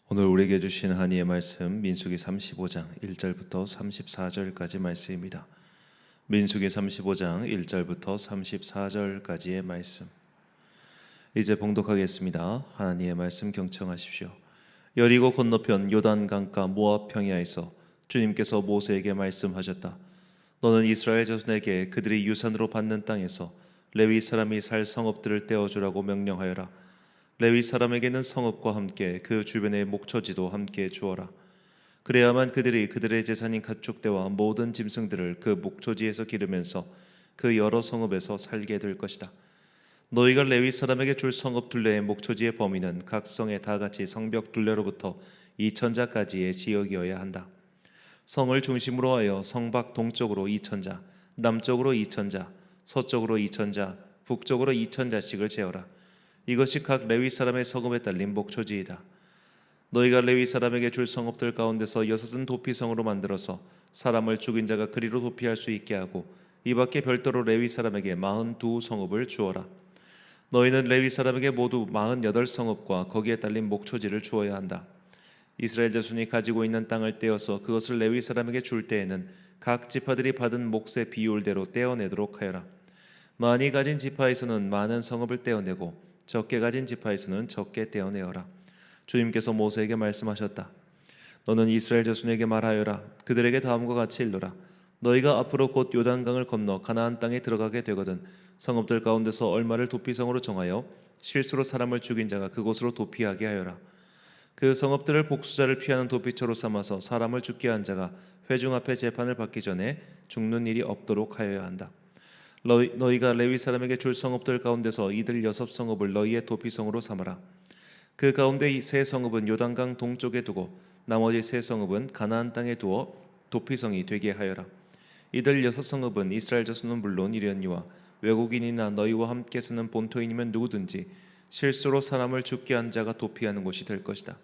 오늘 우리에게 주신 하나님의 말씀 민수기 35장 1절부터 34절까지 말씀입니다. 민수기 35장 1절부터 34절까지의 말씀. 이제 봉독하겠습니다. 하나님의 말씀 경청하십시오. 여리고 건너편 요단 강가 모압 평야에서 주님께서 모세에게 말씀하셨다. 너는 이스라엘 자손에게 그들이 유산으로 받는 땅에서 레위 사람이 살 성읍들을 떼어주라고 명령하여라. 레위 사람에게는 성읍과 함께 그 주변의 목초지도 함께 주어라. 그래야만 그들이 그들의 재산인 가축대와 모든 짐승들을 그 목초지에서 기르면서 그 여러 성읍에서 살게 될 것이다. 너희가 레위 사람에게 줄 성읍 둘레의 목초지의 범위는 각 성에 다같이 성벽 둘레로부터 2천자까지의 지역이어야 한다. 성을 중심으로 하여 성 밖 동쪽으로 2천자, 남쪽으로 2천자, 서쪽으로 2천자, 북쪽으로 2천자씩을 재어라. 이것이 각 레위 사람의 성읍에 딸린 목초지이다. 너희가 레위 사람에게 줄 성읍들 가운데서 여섯은 도피성으로 만들어서 사람을 죽인 자가 그리로 도피할 수 있게 하고 이 밖에 별도로 레위 사람에게 42성읍을 주어라. 너희는 레위 사람에게 모두 48성읍과 거기에 딸린 목초지를 주어야 한다. 이스라엘 자손이 가지고 있는 땅을 떼어서 그것을 레위 사람에게 줄 때에는 각 지파들이 받은 몫의 비율대로 떼어내도록 하여라. 많이 가진 지파에서는 많은 성읍을 떼어내고 적게 가진 지파에서는 적게 떼어내어라. 주님께서 모세에게 말씀하셨다. 너는 이스라엘 자손에게 말하여라. 그들에게 다음과 같이 일러라. 너희가 앞으로 곧 요단강을 건너 가나안 땅에 들어가게 되거든 성읍들 가운데서 얼마를 도피성으로 정하여 실수로 사람을 죽인 자가 그곳으로 도피하게 하여라. 그 성읍들을 복수자를 피하는 도피처로 삼아서 사람을 죽게 한 자가 회중 앞에 재판을 받기 전에 죽는 일이 없도록 하여야 한다. 너희가 레위 사람에게 줄 성읍들 가운데서 이들 6성읍을 너희의 도피성으로 삼아라. 그 가운데 세 성읍은 요단강 동쪽에 두고 나머지 세 성읍은 가나안 땅에 두어 도피성이 되게 하여라. 이들 6성읍은 이스라엘 자손은 물론 이려니와 외국인이나 너희와 함께 사는 본토인이면 누구든지 실수로 사람을 죽게 한 자가 도피하는 곳이 될 것이다.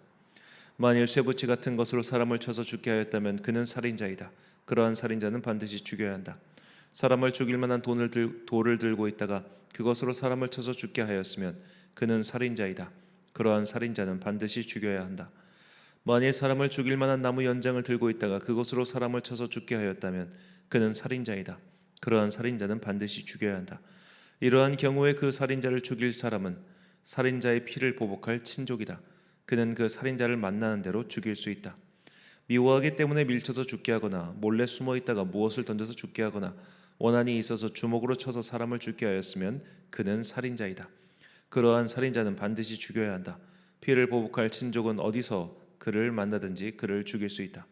만일 쇠붙이 같은 것으로 사람을 쳐서 죽게 하였다면 그는 살인자이다. 그러한 살인자는 반드시 죽여야 한다. 사람을 죽일 만한 돌을 들고 있다가 그것으로 사람을 쳐서 죽게 하였으면 그는 살인자이다. 그러한 살인자는 반드시 죽여야 한다. 만일 사람을 죽일 만한 나무 연장을 들고 있다가 그것으로 사람을 쳐서 죽게 하였다면 그는 살인자이다. 그러한 살인자는 반드시 죽여야 한다. 이러한 경우에 그 살인자를 죽일 사람은 살인자의 피를 보복할 친족이다. 그는 그 살인자를 만나는 대로 죽일 수 있다. 미워하기 때문에 밀쳐서 죽게 하거나 몰래 숨어 있다가 무엇을 던져서 죽게 하거나 원한이 있어서 주먹으로 쳐서 사람을 죽게 하였으면 그는 살인자이다. 그러한 살인자는 반드시 죽여야 한다. 피를 보복할 친족은 어디서 그를 만나든지 그를 죽일 수 있다.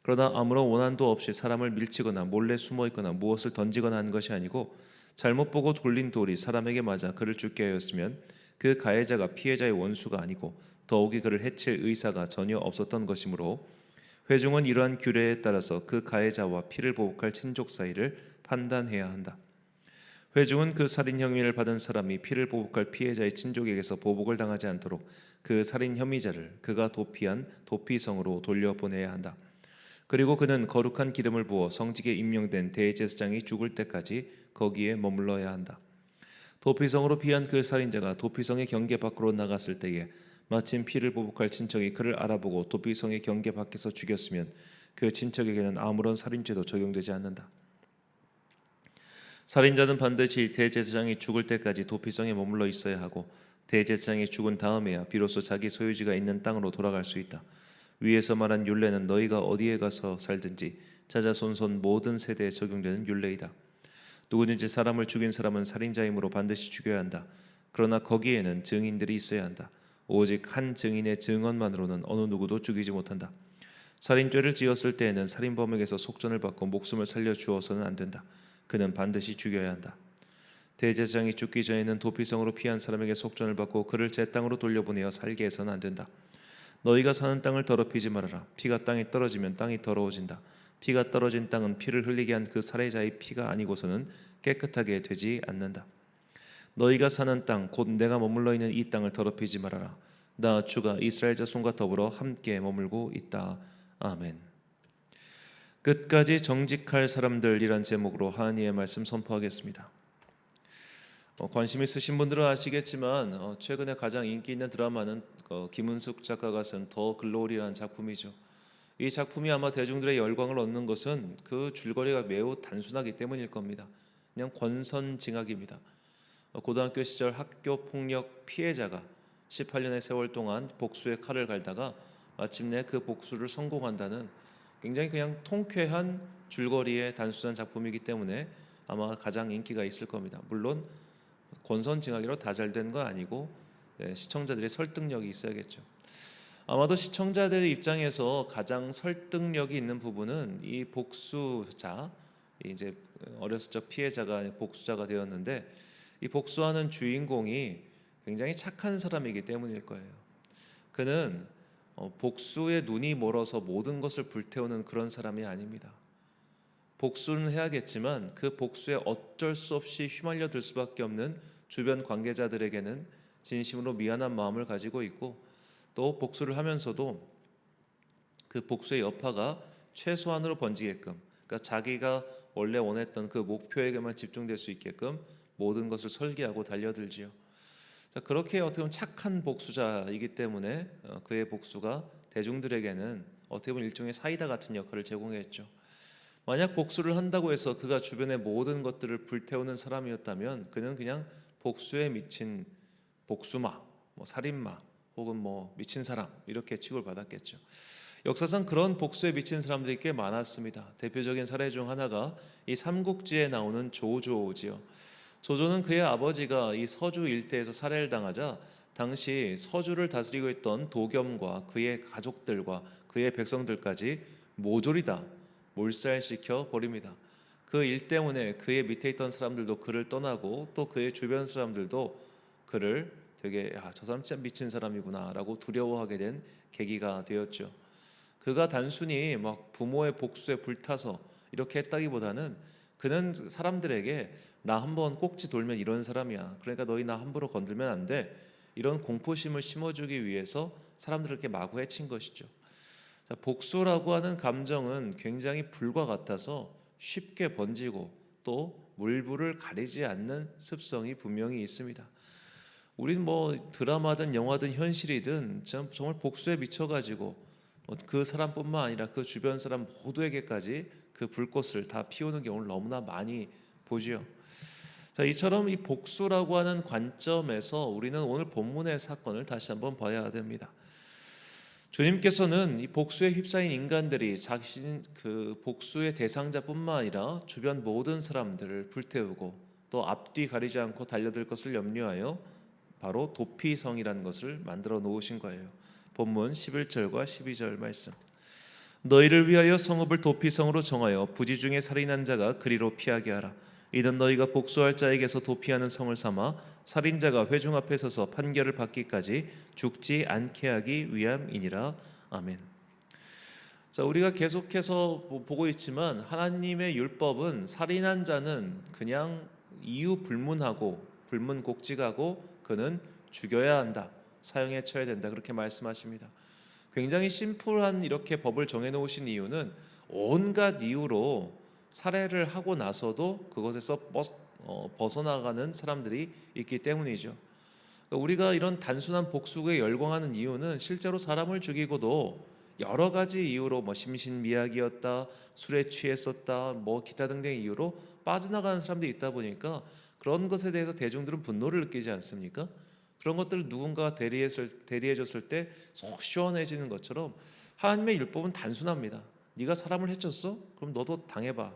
그러나 아무런 원한도 없이 사람을 밀치거나 몰래 숨어 있거나 무엇을 던지거나 한 것이 아니고 잘못 보고 굴린 돌이 사람에게 맞아 그를 죽게 하였으면 그 가해자가 피해자의 원수가 아니고 더욱이 그를 해칠 의사가 전혀 없었던 것이므로 회중은 이러한 규례에 따라서 그 가해자와 피를 보복할 친족 사이를 판단해야 한다. 회중은 그 살인 혐의를 받은 사람이 피를 보복할 피해자의 친족에게서 보복을 당하지 않도록 그 살인 혐의자를 그가 도피한 도피성으로 돌려보내야 한다. 그리고 그는 거룩한 기름을 부어 성직에 임명된 대제사장이 죽을 때까지 거기에 머물러야 한다. 도피성으로 피한 그 살인자가 도피성의 경계 밖으로 나갔을 때에 마침 피를 보복할 친척이 그를 알아보고 도피성의 경계 밖에서 죽였으면 그 친척에게는 아무런 살인죄도 적용되지 않는다. 살인자는 반드시 대제사장이 죽을 때까지 도피성에 머물러 있어야 하고 대제사장이 죽은 다음에야 비로소 자기 소유지가 있는 땅으로 돌아갈 수 있다. 위에서 말한 율례는 너희가 어디에 가서 살든지 자자손손 모든 세대에 적용되는 율례이다. 누구든지 사람을 죽인 사람은 살인자이므로 반드시 죽여야 한다. 그러나 거기에는 증인들이 있어야 한다. 오직 한 증인의 증언만으로는 어느 누구도 죽이지 못한다. 살인죄를 지었을 때에는 살인범에게서 속전을 받고 목숨을 살려 주어서는 안 된다. 그는 반드시 죽여야 한다. 대제사장이 죽기 전에는 도피성으로 피한 사람에게 속전을 받고 그를 제 땅으로 돌려보내어 살게 해서는 안 된다. 너희가 사는 땅을 더럽히지 말아라. 피가 땅에 떨어지면 땅이 더러워진다. 피가 떨어진 땅은 피를 흘리게 한 그 살해자의 피가 아니고서는 깨끗하게 되지 않는다. 너희가 사는 땅 곧 내가 머물러 있는 이 땅을 더럽히지 말아라. 나 주가 이스라엘 자손과 더불어 함께 머물고 있다. 아멘. 끝까지 정직할 사람들이란 제목으로 하나님의 말씀 선포하겠습니다. 관심 있으신 분들은 아시겠지만 최근에 가장 인기 있는 드라마는 김은숙 작가가 쓴 더 글로리라는 작품이죠. 이 작품이 아마 대중들의 열광을 얻는 것은 그 줄거리가 매우 단순하기 때문일 겁니다. 그냥 권선징악입니다. 고등학교 시절 학교 폭력 피해자가 18년의 세월 동안 복수의 칼을 갈다가 마침내 그 복수를 성공한다는 굉장히 그냥 통쾌한 줄거리의 단순한 작품이기 때문에 아마 가장 인기가 있을 겁니다. 물론 권선징악이로 다 잘 된 거 아니고 시청자들의 설득력이 있어야겠죠. 아마도 시청자들의 입장에서 가장 설득력이 있는 부분은 이 복수자, 이제 어렸을 적 피해자가 복수자가 되었는데 이 복수하는 주인공이 굉장히 착한 사람이기 때문일 거예요. 그는 복수에 눈이 멀어서 모든 것을 불태우는 그런 사람이 아닙니다. 복수는 해야겠지만 그 복수에 어쩔 수 없이 휘말려 들 수밖에 없는 주변 관계자들에게는 진심으로 미안한 마음을 가지고 있고, 또 복수를 하면서도 그 복수의 여파가 최소한으로 번지게끔, 그러니까 자기가 원래 원했던 그 목표에게만 집중될 수 있게끔 모든 것을 설계하고 달려들지요. 자, 그렇게 어떻게 보면 착한 복수자이기 때문에 그의 복수가 대중들에게는 어떻게 보면 일종의 사이다 같은 역할을 제공했죠. 만약 복수를 한다고 해서 그가 주변의 모든 것들을 불태우는 사람이었다면 그는 그냥 복수에 미친 복수마, 살인마, 혹은 미친 사람, 이렇게 취급을 받았겠죠. 역사상 그런 복수에 미친 사람들이 꽤 많았습니다. 대표적인 사례 중 하나가 이 삼국지에 나오는 조조지요. 조조는 그의 아버지가 이 서주 일대에서 살해를 당하자 당시 서주를 다스리고 있던 도겸과 그의 가족들과 그의 백성들까지 모조리 다 몰살시켜 버립니다. 그 일 때문에 그의 밑에 있던 사람들도 그를 떠나고 또 그의 주변 사람들도 그를 되게 저 사람 진짜 미친 사람이구나라고 두려워하게 된 계기가 되었죠. 그가 단순히 막 부모의 복수에 불타서 이렇게 했다기보다는 그는 사람들에게 나 한번 꼭지 돌면 이런 사람이야, 그러니까 너희 나 함부로 건들면 안 돼, 이런 공포심을 심어주기 위해서 사람들을 이렇게 마구 해친 것이죠. 자, 복수라고 하는 감정은 굉장히 불과 같아서 쉽게 번지고 또 물불을 가리지 않는 습성이 분명히 있습니다. 우린 드라마든 영화든 현실이든 정말 복수에 미쳐가지고 그 사람뿐만 아니라 그 주변 사람 모두에게까지 그 불꽃을 다 피우는 경우를 너무나 많이 보지요. 자, 이처럼 이 복수라고 하는 관점에서 우리는 오늘 본문의 사건을 다시 한번 봐야 됩니다. 주님께서는 이 복수에 휩싸인 인간들이 자신 그 복수의 대상자뿐만 아니라 주변 모든 사람들을 불태우고 또 앞뒤 가리지 않고 달려들 것을 염려하여 바로 도피성이라는 것을 만들어 놓으신 거예요. 본문 11절과 12절 말씀. 너희를 위하여 성읍을 도피성으로 정하여 부지 중에 살인한 자가 그리로 피하게 하라. 이는 너희가 복수할 자에게서 도피하는 성을 삼아 살인자가 회중 앞에 서서 판결을 받기까지 죽지 않게 하기 위함이니라. 아멘. 자, 우리가 계속해서 보고 있지만 하나님의 율법은 살인한 자는 그냥 이유 불문하고 불문곡직하고 그는 죽여야 한다, 사형에 처해야 된다, 그렇게 말씀하십니다. 굉장히 심플한 이렇게 법을 정해놓으신 이유는 온갖 이유로 살해를 하고 나서도 그것에서 벗어나가는 사람들이 있기 때문이죠. 그러니까 우리가 이런 단순한 복수에 열광하는 이유는 실제로 사람을 죽이고도 여러 가지 이유로 심신미약이었다, 술에 취했었다, 기타 등등의 이유로 빠져나가는 사람들이 있다 보니까 그런 것에 대해서 대중들은 분노를 느끼지 않습니까? 그런 것들을 누군가 대리해줬을 때 속 시원해지는 것처럼 하나님의 율법은 단순합니다. 네가 사람을 해쳤어? 그럼 너도 당해봐.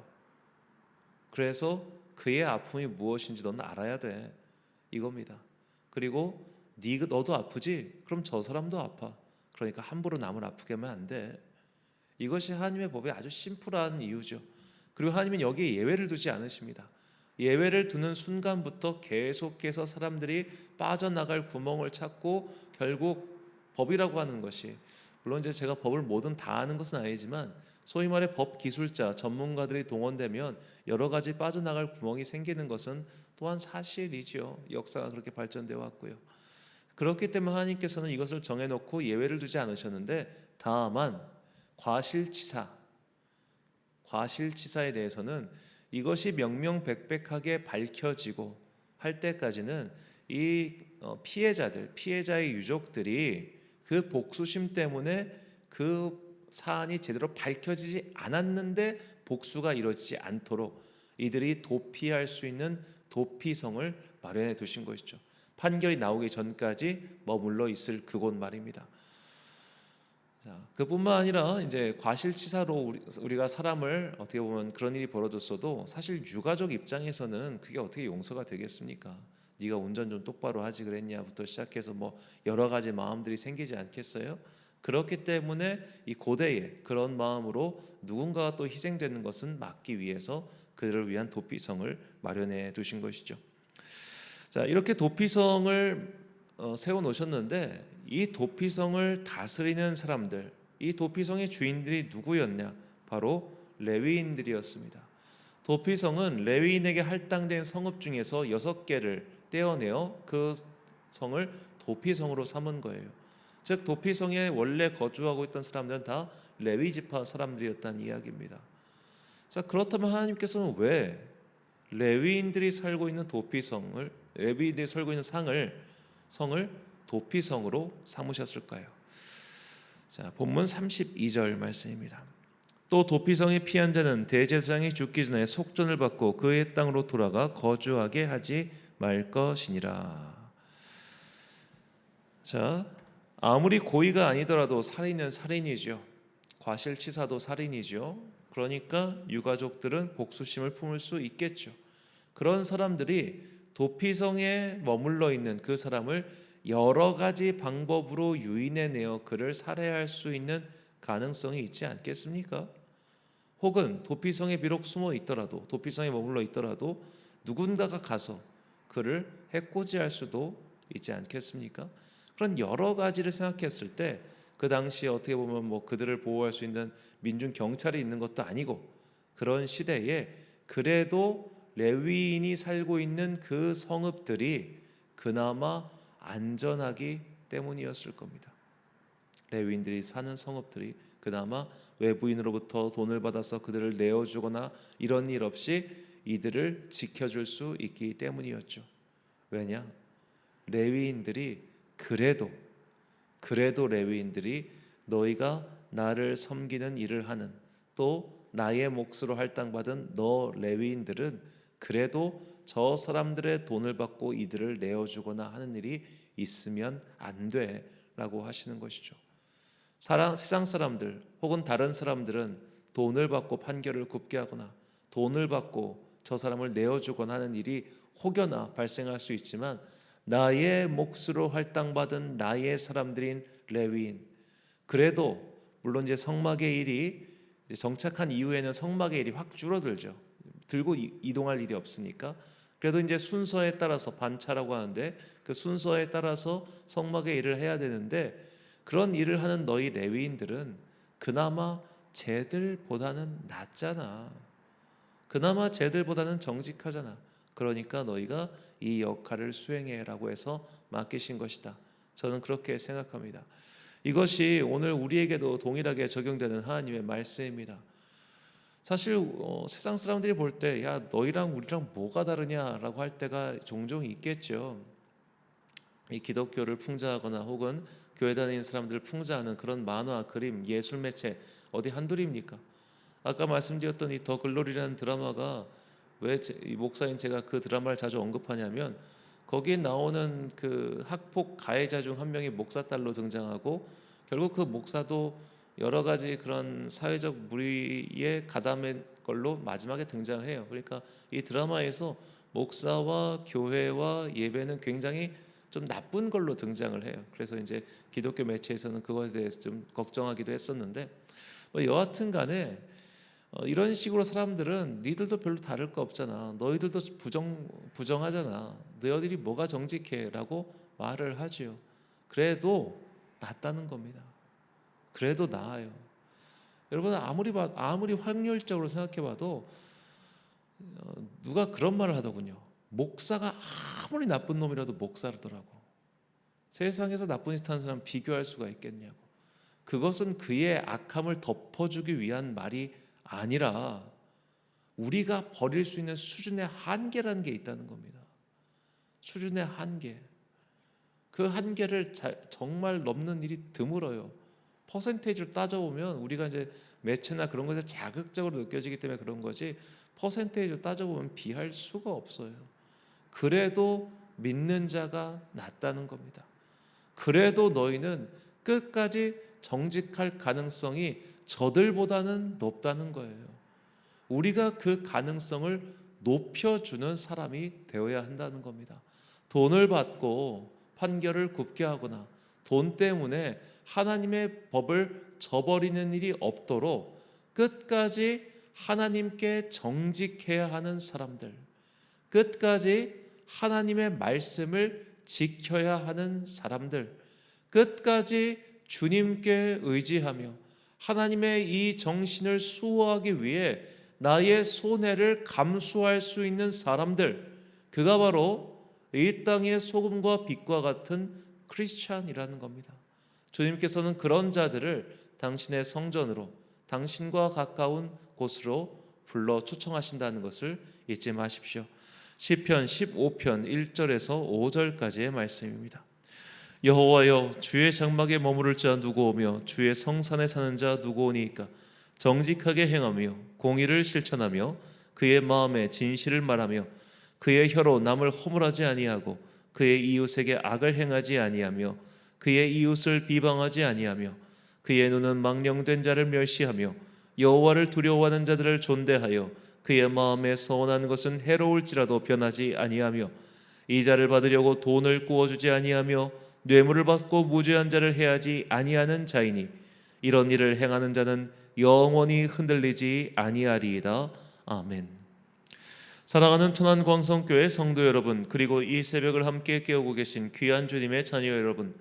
그래서 그의 아픔이 무엇인지 너는 알아야 돼, 이겁니다. 그리고 너도 아프지? 그럼 저 사람도 아파. 그러니까 함부로 남을 아프게 하면 안 돼. 이것이 하나님의 법의 아주 심플한 이유죠. 그리고 하나님은 여기에 예외를 두지 않으십니다. 예외를 두는 순간부터 계속해서 사람들이 빠져나갈 구멍을 찾고 결국 법이라고 하는 것이, 물론 이제 제가 법을 뭐든 다 아는 것은 아니지만 소위 말해 법 기술자 전문가들이 동원되면 여러 가지 빠져나갈 구멍이 생기는 것은 또한 사실이지요. 역사가 그렇게 발전되어 왔고요. 그렇기 때문에 하나님께서는 이것을 정해놓고 예외를 두지 않으셨는데, 다만 과실치사에 대해서는 이것이 명명백백하게 밝혀지고 할 때까지는 이 피해자의 유족들이 그 복수심 때문에 그 사안이 제대로 밝혀지지 않았는데 복수가 이루어지지 않도록 이들이 도피할 수 있는 도피성을 마련해 두신 것이죠. 판결이 나오기 전까지 머물러 있을 그곳 말입니다. 자, 그뿐만 아니라 이제 과실치사로 우리가 사람을 어떻게 보면 그런 일이 벌어졌어도 사실 유가족 입장에서는 그게 어떻게 용서가 되겠습니까? 네가 운전 좀 똑바로 하지 그랬냐부터 시작해서 뭐 여러 가지 마음들이 생기지 않겠어요? 그렇기 때문에 이 고대에 그런 마음으로 누군가가 또 희생되는 것은 막기 위해서 그들을 위한 도피성을 마련해 두신 것이죠. 자, 이렇게 도피성을 세워 놓으셨는데 이 도피성을 다스리는 사람들, 이 도피성의 주인들이 누구였냐? 바로 레위인들이었습니다. 도피성은 레위인에게 할당된 성읍 중에서 6개를 떼어내어 그 성을 도피성으로 삼은 거예요. 즉 도피성에 원래 거주하고 있던 사람들은 다 레위 지파 사람들이었다는 이야기입니다. 자, 그렇다면 하나님께서는 왜 레위인들이 살고 있는 레위인들이 살고 있는 성을 도피성으로 삼으셨을까요? 자, 본문 32절 말씀입니다. 또 도피성에 피한 자는 대제사장이 죽기 전에 속전을 받고 그의 땅으로 돌아가 거주하게 하지 말 것이니라. 자, 아무리 고의가 아니더라도 살인은 살인이죠. 과실치사도 살인이죠. 그러니까 유가족들은 복수심을 품을 수 있겠죠. 그런 사람들이 도피성에 머물러 있는 그 사람을 여러 가지 방법으로 유인해내어 그를 살해할 수 있는 가능성이 있지 않겠습니까? 혹은 도피성에 비록 숨어 있더라도, 도피성에 머물러 있더라도 누군가가 가서 그를 해코지할 수도 있지 않겠습니까? 그런 여러 가지를 생각했을 때 그 당시에 어떻게 보면 뭐 그들을 보호할 수 있는 민중 경찰이 있는 것도 아니고 그런 시대에 그래도 레위인이 살고 있는 그 성읍들이 그나마 안전하기 때문이었을 겁니다. 레위인들이 사는 성읍들이 그나마 외부인으로부터 돈을 받아서 그들을 내어주거나 이런 일 없이 이들을 지켜줄 수 있기 때문이었죠. 왜냐? 레위인들이 그래도 레위인들이 너희가 나를 섬기는 일을 하는 또 나의 몫으로 할당받은 너 레위인들은 그래도 저 사람들의 돈을 받고 이들을 내어주거나 하는 일이 있으면 안 돼라고 하시는 것이죠. 세상 사람들 혹은 다른 사람들은 돈을 받고 판결을 굽게 하거나 돈을 받고 저 사람을 내어주거나 하는 일이 혹여나 발생할 수 있지만 나의 몫으로 할당받은 나의 사람들인 레위인, 그래도 물론 이제 성막의 일이 정착한 이후에는 성막의 일이 확 줄어들죠. 들고 이동할 일이 없으니까. 그래도 이제 순서에 따라서 반차라고 하는데 그 순서에 따라서 성막의 일을 해야 되는데 그런 일을 하는 너희 레위인들은 그나마 쟤들보다는 낫잖아. 그나마 쟤들보다는 정직하잖아. 그러니까 너희가 이 역할을 수행해라고 해서 맡기신 것이다. 저는 그렇게 생각합니다. 이것이 오늘 우리에게도 동일하게 적용되는 하나님의 말씀입니다. 사실 세상 사람들이 볼 때 야 너희랑 우리랑 뭐가 다르냐라고 할 때가 종종 있겠죠. 이 기독교를 풍자하거나 혹은 교회 다니는 사람들을 풍자하는 그런 만화, 그림, 예술 매체 어디 한둘입니까? 아까 말씀드렸던 이 더 글로리라는 드라마가 왜 이 목사인 제가 그 드라마를 자주 언급하냐면 거기에 나오는 그 학폭 가해자 중 한 명이 목사 딸로 등장하고 결국 그 목사도 여러 가지 그런 사회적 무리에 가담한 걸로 마지막에 등장해요. 그러니까 이 드라마에서 목사와 교회와 예배는 굉장히 좀 나쁜 걸로 등장을 해요. 그래서 이제 기독교 매체에서는 그것에 대해서 좀 걱정하기도 했었는데 뭐 여하튼 간에 이런 식으로 사람들은 니들도 별로 다를 거 없잖아. 너희들도 부정하잖아. 너희들이 뭐가 정직해? 라고 말을 하지요. 그래도 낫다는 겁니다. 그래도 나아요. 여러분 아무리 확률적으로 생각해봐도 누가 그런 말을 하더군요. 목사가 아무리 나쁜 놈이라도 목사더라고. 세상에서 나쁜 짓 하는 사람 비교할 수가 있겠냐고. 그것은 그의 악함을 덮어주기 위한 말이 아니라 우리가 버릴 수 있는 수준의 한계라는 게 있다는 겁니다. 수준의 한계, 그 한계를 정말 넘는 일이 드물어요. 퍼센테이지로 따져보면 우리가 이제 매체나 그런 것에 자극적으로 느껴지기 때문에 그런 거지, 퍼센테이지로 따져보면 비할 수가 없어요. 그래도 믿는 자가 낫다는 겁니다. 그래도 너희는 끝까지 정직할 가능성이 저들보다는 높다는 거예요. 우리가 그 가능성을 높여주는 사람이 되어야 한다는 겁니다. 돈을 받고 판결을 굽게 하거나 돈 때문에 하나님의 법을 저버리는 일이 없도록 끝까지 하나님께 정직해야 하는 사람들, 끝까지 하나님의 말씀을 지켜야 하는 사람들, 끝까지 주님께 의지하며 하나님의 이 정신을 수호하기 위해 나의 손해를 감수할 수 있는 사람들, 그가 바로 이 땅의 소금과 빛과 같은 크리스찬이라는 겁니다. 주님께서는 그런 자들을 당신의 성전으로, 당신과 가까운 곳으로 불러 초청하신다는 것을 잊지 마십시오. 시편 15편 1절에서 5절까지의 말씀입니다. 여호와여, 주의 장막에 머무를 자 누구오며 주의 성산에 사는 자 누구오니까? 정직하게 행하며 공의를 실천하며 그의 마음에 진실을 말하며 그의 혀로 남을 허물하지 아니하고 그의 이웃에게 악을 행하지 아니하며 그의 이웃을 비방하지 아니하며 그의 눈은 망령된 자를 멸시하며 여호와를 두려워하는 자들을 존대하여 그의 마음에 서운한 것은 해로울지라도 변하지 아니하며 이자를 받으려고 돈을 구워주지 아니하며 뇌물을 받고 무죄한 자를 해하지 아니하는 자이니 이런 일을 행하는 자는 영원히 흔들리지 아니하리이다. 아멘. 사랑하는 천안광성교회 성도 여러분, 그리고 이 새벽을 함께 깨우고 계신 귀한 주님의 자녀 여러분,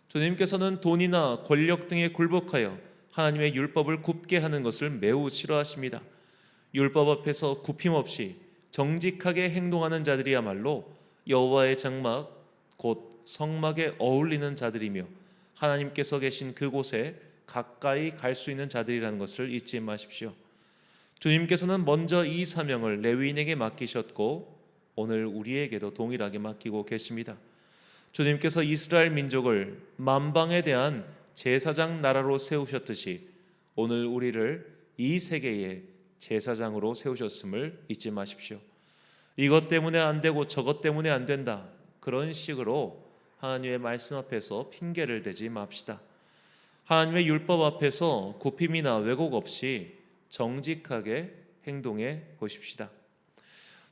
주님께서는 돈이나 권력 등에 굴복하여 하나님의 율법을 굽게 하는 것을 매우 싫어하십니다. 율법 앞에서 굽힘없이 정직하게 행동하는 자들이야말로 여호와의 장막 곧 성막에 어울리는 자들이며 하나님께서 계신 그곳에 가까이 갈 수 있는 자들이라는 것을 잊지 마십시오. 주님께서는 먼저 이 사명을 레위인에게 맡기셨고 오늘 우리에게도 동일하게 맡기고 계십니다. 주님께서 이스라엘 민족을 만방에 대한 제사장 나라로 세우셨듯이 오늘 우리를 이 세계의 제사장으로 세우셨음을 잊지 마십시오. 이것 때문에 안 되고 저것 때문에 안 된다, 그런 식으로 하나님의 말씀 앞에서 핑계를 대지 맙시다. 하나님의 율법 앞에서 굽힘이나 왜곡 없이 정직하게 행동해 보십시다.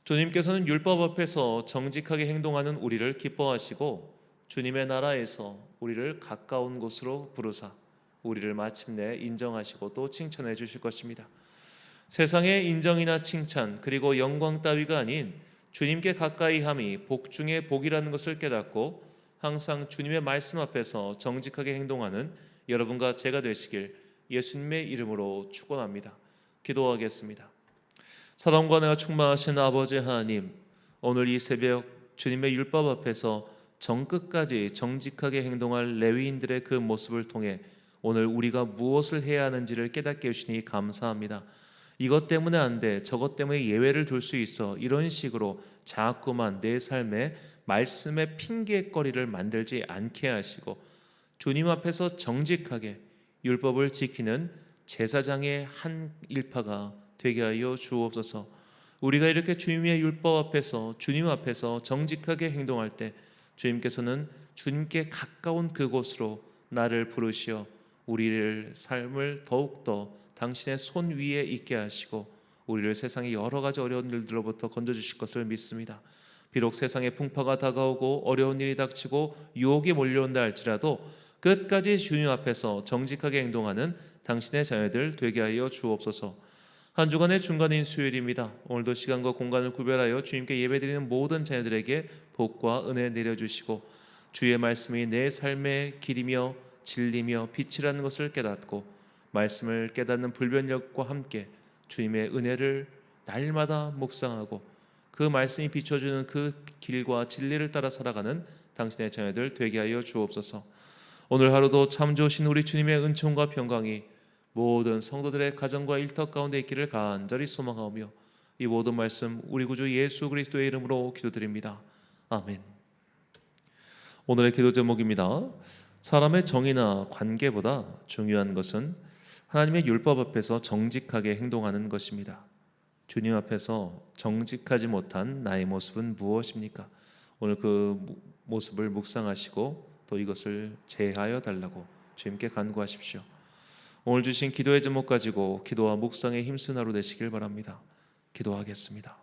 주님께서는 율법 앞에서 정직하게 행동하는 우리를 기뻐하시고 주님의 나라에서 우리를 가까운 곳으로 부르사 우리를 마침내 인정하시고 또 칭찬해 주실 것입니다. 세상의 인정이나 칭찬 그리고 영광 따위가 아닌 주님께 가까이 함이 복 중에 복이라는 것을 깨닫고 항상 주님의 말씀 앞에서 정직하게 행동하는 여러분과 제가 되시길 예수님의 이름으로 축원합니다. 기도하겠습니다. 사랑과 은혜가 충만하신 아버지 하나님, 오늘 이 새벽 주님의 율법 앞에서 정끝까지 정직하게 행동할 레위인들의 그 모습을 통해 오늘 우리가 무엇을 해야 하는지를 깨닫게 해주시니 감사합니다. 이것 때문에 안 돼, 저것 때문에 예외를 둘 수 있어, 이런 식으로 자꾸만 내 삶에 말씀의 핑계거리를 만들지 않게 하시고 주님 앞에서 정직하게 율법을 지키는 제사장의 한 일파가 되게 하여 주옵소서. 우리가 이렇게 주님의 율법 앞에서 주님 앞에서 정직하게 행동할 때 주님께서는 주님께 가까운 그곳으로 나를 부르시어 우리를 삶을 더욱더 당신의 손 위에 있게 하시고 우리를 세상의 여러 가지 어려운 일들로부터 건져주실 것을 믿습니다. 비록 세상의 풍파가 다가오고 어려운 일이 닥치고 유혹이 몰려온다 할지라도 끝까지 주님 앞에서 정직하게 행동하는 당신의 자녀들 되게 하여 주옵소서. 한 주간의 중간인 수요일입니다. 오늘도 시간과 공간을 구별하여 주님께 예배드리는 모든 자녀들에게 복과 은혜 내려주시고 주의 말씀이 내 삶의 길이며 진리며 빛이라는 것을 깨닫고 말씀을 깨닫는 불변력과 함께 주님의 은혜를 날마다 묵상하고 그 말씀이 비춰주는 그 길과 진리를 따라 살아가는 당신의 자녀들 되게 하여 주옵소서. 오늘 하루도 참 좋으신 우리 주님의 은총과 평강이 모든 성도들의 가정과 일터 가운데 있기를 간절히 소망하오며 이 모든 말씀 우리 구주 예수 그리스도의 이름으로 기도드립니다. 아멘. 오늘의 기도 제목입니다. 사람의 정의나 관계보다 중요한 것은 하나님의 율법 앞에서 정직하게 행동하는 것입니다. 주님 앞에서 정직하지 못한 나의 모습은 무엇입니까? 오늘 그 모습을 묵상하시고 또 이것을 제하여 달라고 주님께 간구하십시오. 오늘 주신 기도의 제목 가지고 기도와 묵상에 힘쓴 하루 되시길 바랍니다. 기도하겠습니다.